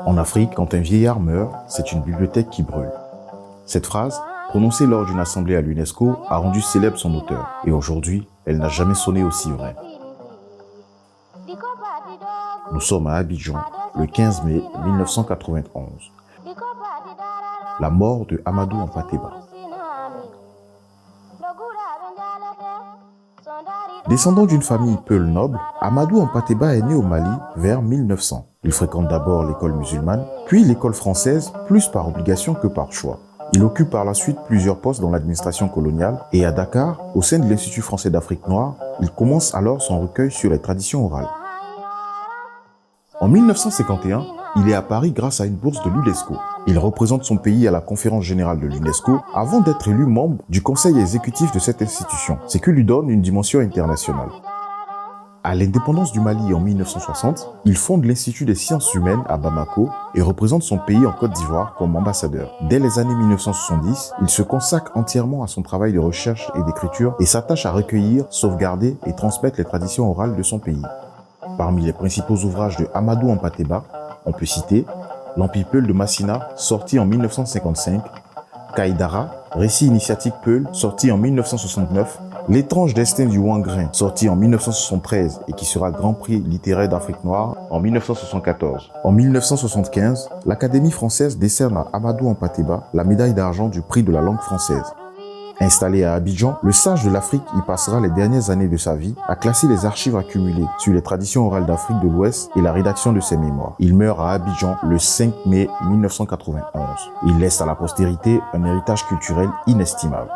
En Afrique, quand un vieillard meurt, c'est une bibliothèque qui brûle. Cette phrase, prononcée lors d'une assemblée à l'UNESCO, a rendu célèbre son auteur. Et aujourd'hui, elle n'a jamais sonné aussi vrai. Nous sommes à Abidjan, le 15 mai 1991. La mort de Amadou Hampâté-Bâ. Descendant d'une famille peul noble, Amadou Hampâté-Bâ est né au Mali vers 1900. Il fréquente d'abord l'école musulmane, puis l'école française, plus par obligation que par choix. Il occupe par la suite plusieurs postes dans l'administration coloniale et à Dakar, au sein de l'Institut français d'Afrique noire, il commence alors son recueil sur les traditions orales. En 1951, il est à Paris grâce à une bourse de l'UNESCO. Il représente son pays à la conférence générale de l'UNESCO avant d'être élu membre du conseil exécutif de cette institution, ce qui lui donne une dimension internationale. À l'indépendance du Mali en 1960, il fonde l'Institut des sciences humaines à Bamako et représente son pays en Côte d'Ivoire comme ambassadeur. Dès les années 1970, il se consacre entièrement à son travail de recherche et d'écriture et s'attache à recueillir, sauvegarder et transmettre les traditions orales de son pays. Parmi les principaux ouvrages de Amadou Hampâté-Bâ, on peut citer L'Empire Peul de Massina, sorti en 1955, Kaïdara, récit initiatique Peul, sorti en 1969, L'étrange destin du Ouangrin, sorti en 1973 et qui sera Grand Prix littéraire d'Afrique noire en 1974. En 1975, l'Académie française décerne à Amadou Hampâté-Bâ la médaille d'argent du prix de la langue française. Installé à Abidjan, le sage de l'Afrique y passera les dernières années de sa vie à classer les archives accumulées sur les traditions orales d'Afrique de l'Ouest et la rédaction de ses mémoires. Il meurt à Abidjan le 5 mai 1991. Il laisse à la postérité un héritage culturel inestimable.